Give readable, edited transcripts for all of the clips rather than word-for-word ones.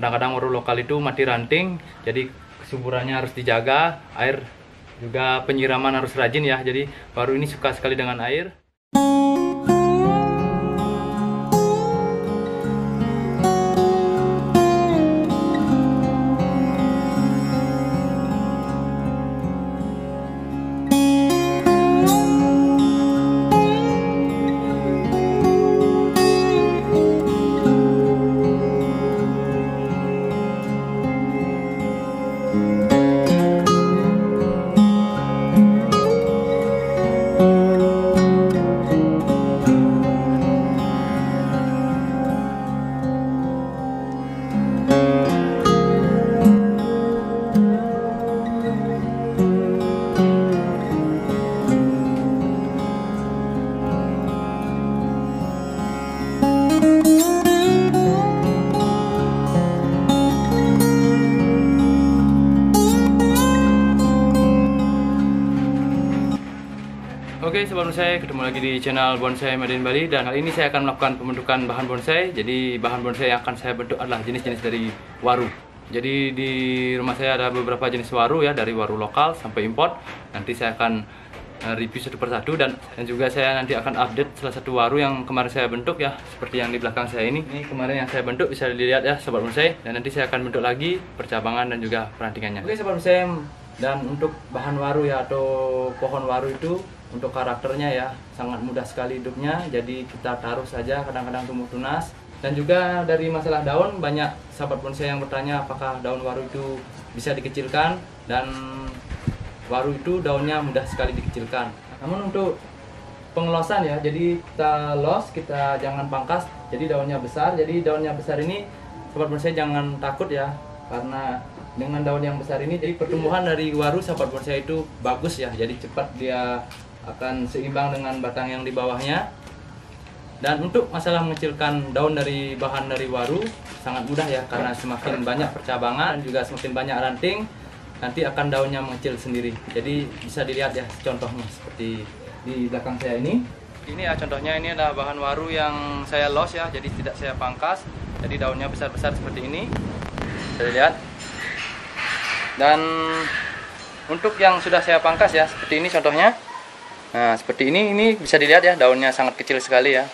kadang-kadang waru lokal itu mati ranting, jadi kesuburannya harus dijaga, air juga penyiraman harus rajin ya. Jadi waru ini suka sekali dengan air. Oke sobat bonsai, ketemu lagi di channel Bonsai Made in Bali, dan kali ini saya akan melakukan pembentukan bahan bonsai. Jadi bahan bonsai yang akan saya bentuk adalah jenis-jenis dari waru. Jadi di rumah saya ada beberapa jenis waru ya, dari waru lokal sampai import. Nanti saya akan review satu persatu, dan juga saya nanti akan update salah satu waru yang kemarin saya bentuk ya, seperti yang di belakang saya ini. Ini kemarin yang saya bentuk, bisa dilihat ya sobat bonsai, dan nanti saya akan bentuk lagi percabangan dan juga perantingannya. Oke sobat bonsai, dan untuk bahan waru ya atau pohon waru itu untuk karakternya ya sangat mudah sekali hidupnya, jadi kita taruh saja, kadang-kadang tumbuh tunas. Dan juga dari masalah daun, banyak sahabat bonsai yang bertanya apakah daun waru itu bisa dikecilkan, dan waru itu daunnya mudah sekali dikecilkan. Namun untuk pengelosan ya, jadi kita los, kita jangan pangkas, jadi daunnya besar. Jadi daunnya besar ini sahabat bonsai jangan takut ya, karena dengan daun yang besar ini jadi pertumbuhan dari waru sahabat bonsai itu bagus ya, jadi cepat dia akan seimbang dengan batang yang di bawahnya. Dan untuk masalah mengecilkan daun dari bahan dari waru sangat mudah ya, karena semakin banyak percabangan dan juga semakin banyak ranting, nanti akan daunnya mengecil sendiri. Jadi bisa dilihat ya contohnya seperti di belakang saya ini. Ini ya contohnya, ini adalah bahan waru yang saya los ya, jadi tidak saya pangkas. Jadi daunnya besar-besar seperti ini, bisa dilihat. Dan untuk yang sudah saya pangkas ya, seperti ini contohnya. Nah seperti ini bisa dilihat ya, daunnya sangat kecil sekali ya,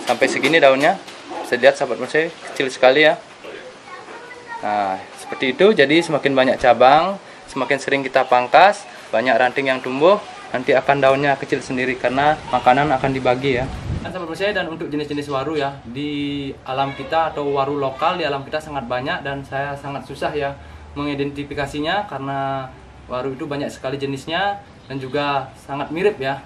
sampai segini daunnya, bisa dilihat sahabat bonsai, kecil sekali ya. Nah seperti itu, jadi semakin banyak cabang, semakin sering kita pangkas, banyak ranting yang tumbuh, nanti akan daunnya kecil sendiri karena makanan akan dibagi ya. Dan sahabat bonsai, dan untuk jenis-jenis waru ya, di alam kita atau waru lokal di alam kita sangat banyak, dan saya sangat susah ya mengidentifikasinya karena waru itu banyak sekali jenisnya dan juga sangat mirip ya.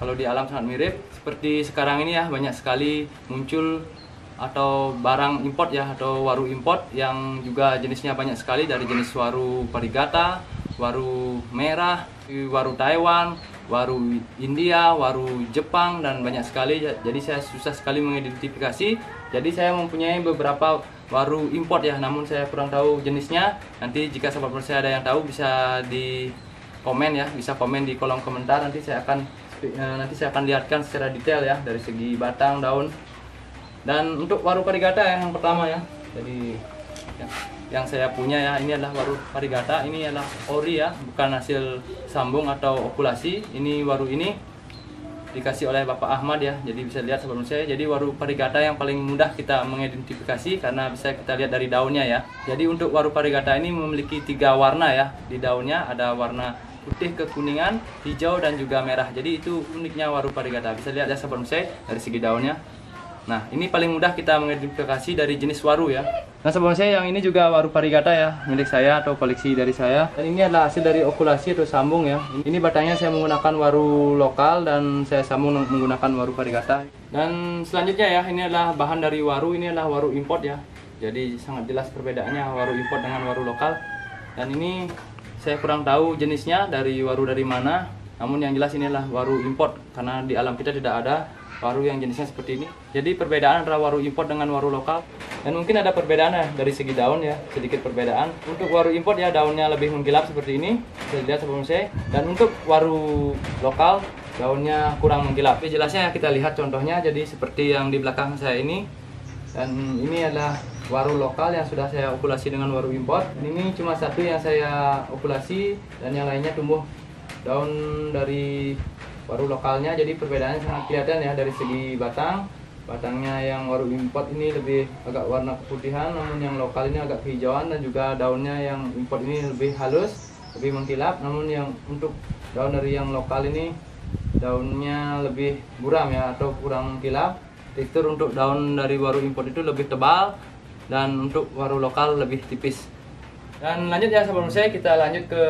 Kalau di alam sangat mirip. Seperti sekarang ini ya, banyak sekali muncul atau barang import ya, atau waru import yang juga jenisnya banyak sekali, dari jenis waru varigata, waru merah, waru Taiwan, waru India, waru Jepang, dan banyak sekali. Jadi saya susah sekali mengidentifikasi. Jadi saya mempunyai beberapa waru import ya, namun saya kurang tahu jenisnya. Nanti jika sahabat bonsai ada yang tahu bisa di komen ya, bisa komen di kolom komentar. Nanti saya akan lihatkan secara detail ya, dari segi batang, daun. Dan untuk waru varigata yang pertama ya, jadi yang saya punya ya, ini adalah waru varigata. Ini adalah ori ya, bukan hasil sambung atau okulasi. Ini waru ini dikasih oleh Bapak Ahmad ya, jadi bisa lihat sebelum saya. Jadi waru varigata yang paling mudah kita mengidentifikasi karena bisa kita lihat dari daunnya ya. Jadi untuk waru varigata ini memiliki 3 warna ya di daunnya, ada warna putih, kekuningan, hijau, dan juga merah. Jadi itu uniknya waru varigata, bisa lihat ya sebelum saya dari segi daunnya. Nah ini paling mudah kita mengidentifikasi dari jenis waru ya. Nah sebelum saya, yang ini juga waru varigata ya, milik saya atau koleksi dari saya. Dan ini adalah hasil dari okulasi atau sambung ya. Ini batangnya saya menggunakan waru lokal dan saya sambung menggunakan waru varigata. Dan selanjutnya ya, ini adalah bahan dari waru, ini adalah waru import ya. Jadi sangat jelas perbedaannya waru import dengan waru lokal. Dan ini saya kurang tahu jenisnya dari waru dari mana. Namun yang jelas ini adalah waru import, karena di alam kita tidak ada waru yang jenisnya seperti ini. Jadi perbedaan antara waru import dengan waru lokal. Dan mungkin ada perbedaan ya dari segi daun ya, sedikit perbedaan. Untuk waru import ya, daunnya lebih menggilap seperti ini, bisa dilihat sebelum saya. Dan untuk waru lokal, daunnya kurang menggilap. Tapi jelasnya kita lihat contohnya, jadi seperti yang di belakang saya ini. Dan ini adalah waru lokal yang sudah saya okulasi dengan waru import. Ini cuma satu yang saya okulasi dan yang lainnya tumbuh daun dari waru lokalnya. Jadi perbedaannya sangat kelihatan ya dari segi batang. Batangnya yang waru import ini lebih agak warna keputihan, namun yang lokal ini agak kehijauan, dan juga daunnya yang import ini lebih halus, lebih mengkilap. Namun yang untuk daun dari yang lokal ini daunnya lebih buram ya, atau kurang kilap. Tekstur untuk daun dari waru import itu lebih tebal, dan untuk waru lokal lebih tipis. Dan lanjut ya sahabat bonsai, kita lanjut ke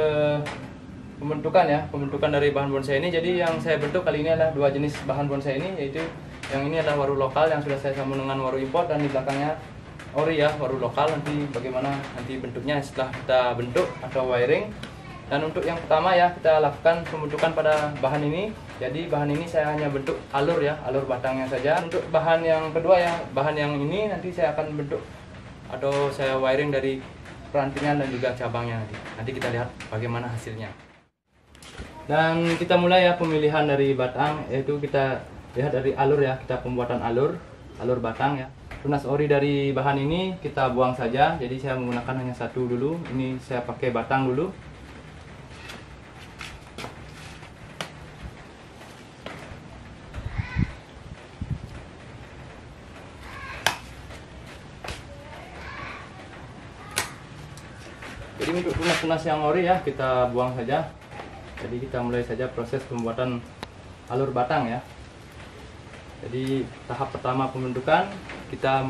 pembentukan ya, pembentukan dari bahan bonsai ini. Jadi yang saya bentuk kali ini adalah dua jenis bahan bonsai ini, yaitu yang ini adalah waru lokal yang sudah saya sambung dengan waru import, dan di belakangnya ori ya, waru lokal. Nanti bagaimana nanti bentuknya setelah kita bentuk atau wiring. Dan untuk yang pertama ya, kita lakukan pembentukan pada bahan ini. Jadi bahan ini saya hanya bentuk alur ya, alur batangnya saja. Untuk bahan yang kedua ya, bahan yang ini nanti saya akan bentuk atau saya wiring dari perantingan dan juga cabangnya nanti. Nanti kita lihat bagaimana hasilnya. Dan kita mulai ya pemilihan dari batang, yaitu kita lihat dari alur ya, kita pembuatan alur batang ya. Tunas ori dari bahan ini kita buang saja. Jadi saya menggunakan hanya satu dulu. Ini saya pakai batang dulu. Jadi untuk tunas-tunas yang ori ya kita buang saja. Jadi kita mulai saja proses pembuatan alur batang ya. Jadi tahap pertama pembentukan, kita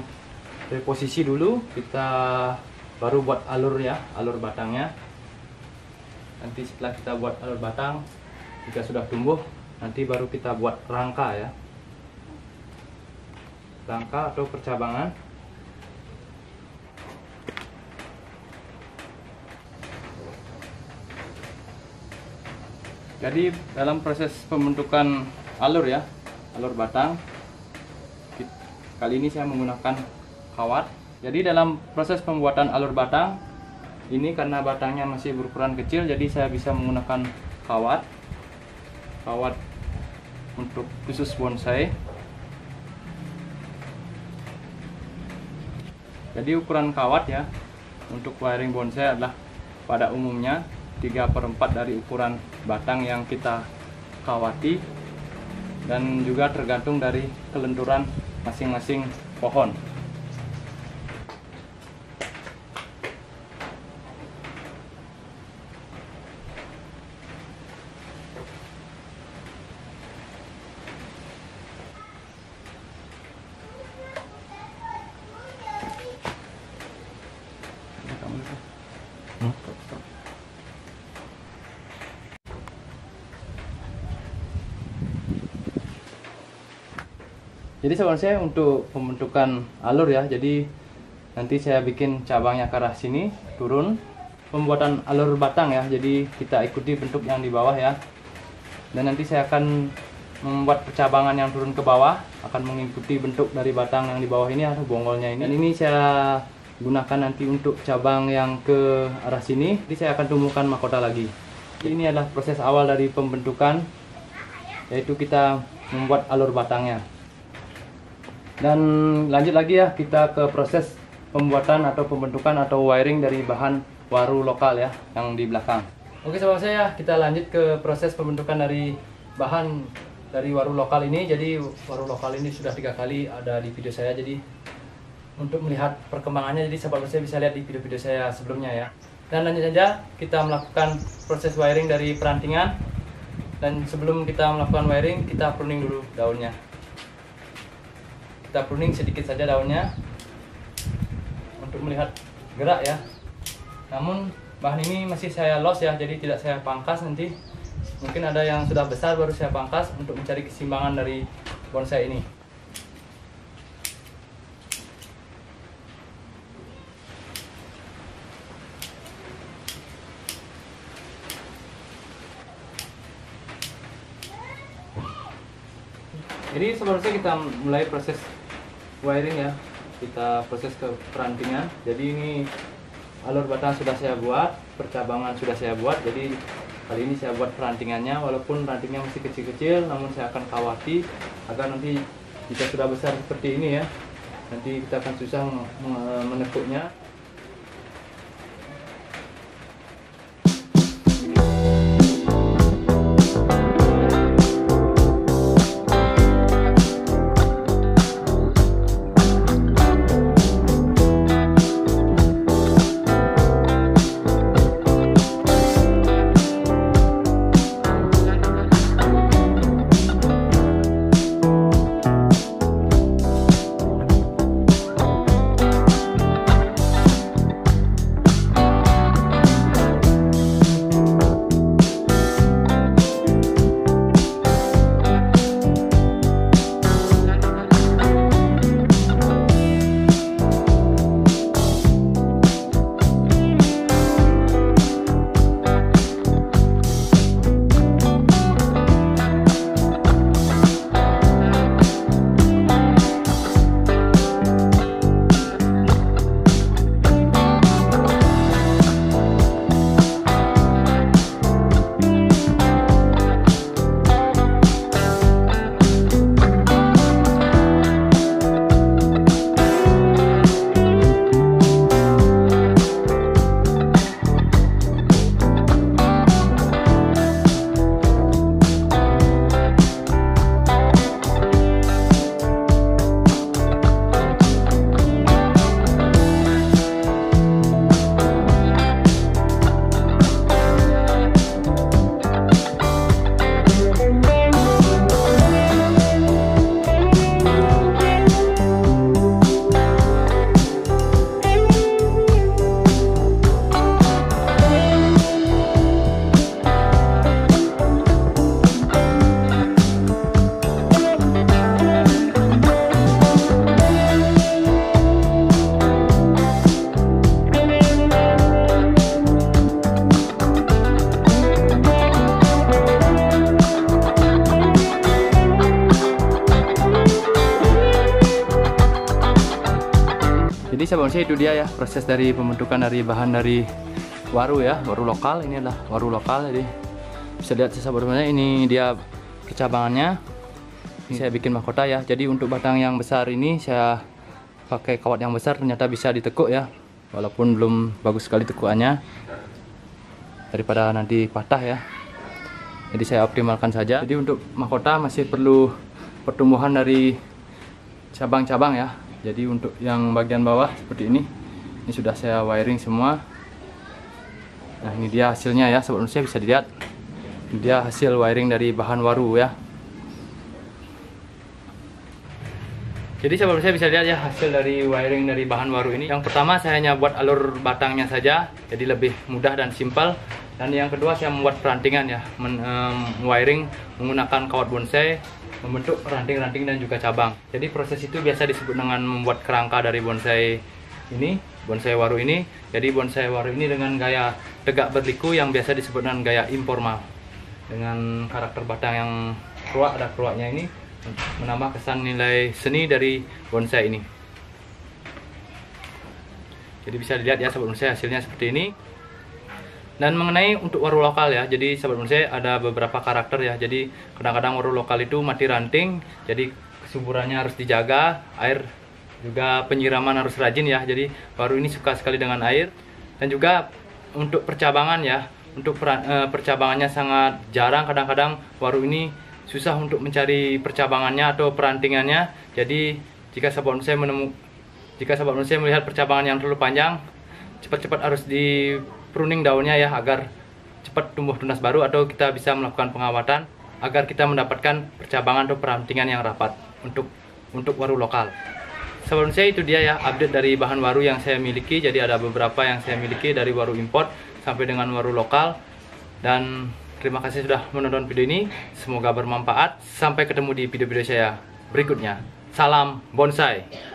reposisi dulu, kita baru buat alur ya, alur batangnya. Nanti setelah kita buat alur batang, jika sudah tumbuh, nanti baru kita buat rangka ya, rangka atau percabangan. Jadi dalam proses pembentukan alur ya, alur batang, kali ini saya menggunakan kawat. Jadi dalam proses pembuatan alur batang ini, karena batangnya masih berukuran kecil, jadi saya bisa menggunakan kawat untuk khusus bonsai. Jadi ukuran kawat ya untuk wiring bonsai adalah pada umumnya 3/4 dari ukuran batang yang kita kawati, dan juga tergantung dari kelenturan masing-masing pohon. Jadi sebenarnya untuk pembentukan alur ya, jadi nanti saya bikin cabangnya ke arah sini turun, pembuatan alur batang ya. Jadi kita ikuti bentuk yang di bawah ya, dan nanti saya akan membuat percabangan yang turun ke bawah, akan mengikuti bentuk dari batang yang di bawah ini atau bonggolnya ini. Dan ini saya gunakan nanti untuk cabang yang ke arah sini. Jadi saya akan tumbuhkan mahkota lagi. Ini adalah proses awal dari pembentukan, yaitu kita membuat alur batangnya. Dan lanjut lagi ya, kita ke proses pembuatan atau pembentukan atau wiring dari bahan waru lokal ya yang di belakang. Oke sobat saya, kita lanjut ke proses pembentukan dari bahan dari waru lokal ini. Jadi waru lokal ini sudah 3 kali ada di video saya. Jadi untuk melihat perkembangannya, jadi sahabat saya bisa lihat di video-video saya sebelumnya ya. Dan lanjut saja kita melakukan proses wiring dari perantingan. Dan sebelum kita melakukan wiring, kita pruning dulu daunnya. Kita pruning sedikit saja daunnya untuk melihat gerak ya. Namun bahan ini masih saya los ya, jadi tidak saya pangkas. Nanti mungkin ada yang sudah besar baru saya pangkas untuk mencari keseimbangan dari bonsai ini. Jadi sebenarnya kita mulai proses wiring ya, kita proses ke perantingan. Jadi ini alur batang sudah saya buat, percabangan sudah saya buat. Jadi kali ini saya buat perantingannya, walaupun rantingnya masih kecil-kecil, namun saya akan kawati agar nanti jika sudah besar seperti ini ya, nanti kita akan susah menekuknya. Jadi sahabat bonsai, itu dia ya proses dari pembentukan dari bahan dari waru ya, waru lokal. Ini adalah waru lokal. Jadi bisa lihat sahabat bonsai, ini dia percabangannya. Ini saya bikin mahkota ya. Jadi untuk batang yang besar ini saya pakai kawat yang besar, ternyata bisa ditekuk ya, walaupun belum bagus sekali tekukannya, daripada nanti patah ya. Jadi saya optimalkan saja. Jadi untuk mahkota masih perlu pertumbuhan dari cabang-cabang ya. Jadi untuk yang bagian bawah seperti ini sudah saya wiring semua. Nah ini dia hasilnya ya sahabat bonsai, bisa dilihat. Ini dia hasil wiring dari bahan waru ya. Jadi sahabat bonsai bisa lihat ya hasil dari wiring dari bahan waru ini. Yang pertama saya hanya buat alur batangnya saja, jadi lebih mudah dan simpel. Dan yang kedua saya membuat perantingan ya, wiring menggunakan kawat bonsai, membentuk ranting-ranting dan juga cabang. Jadi proses itu biasa disebut dengan membuat kerangka dari bonsai ini, bonsai waru ini. Jadi bonsai waru ini dengan gaya tegak berliku yang biasa disebut dengan gaya informal. Dengan karakter batang yang keruak, ada keruaknya ini, menambah kesan nilai seni dari bonsai ini. Jadi bisa dilihat ya sahabat bonsai, hasilnya seperti ini. Dan mengenai untuk waru lokal ya, jadi sahabat bonsai ada beberapa karakter ya. Jadi kadang-kadang waru lokal itu mati ranting, jadi kesuburannya harus dijaga, air juga penyiraman harus rajin ya. Jadi waru ini suka sekali dengan air. Dan juga untuk percabangan ya, untuk percabangannya sangat jarang. Kadang-kadang waru ini susah untuk mencari percabangannya atau perantingannya. Jadi jika sahabat bonsai melihat percabangan yang terlalu panjang, cepat-cepat harus di pruning daunnya ya, agar cepat tumbuh tunas baru, atau kita bisa melakukan pengawatan agar kita mendapatkan percabangan atau perantingan yang rapat untuk waru lokal. Sahabat bonsai, itu dia ya update dari bahan waru yang saya miliki. Jadi ada beberapa yang saya miliki dari waru import sampai dengan waru lokal. Dan terima kasih sudah menonton video ini, semoga bermanfaat. Sampai ketemu di video-video saya berikutnya. Salam bonsai.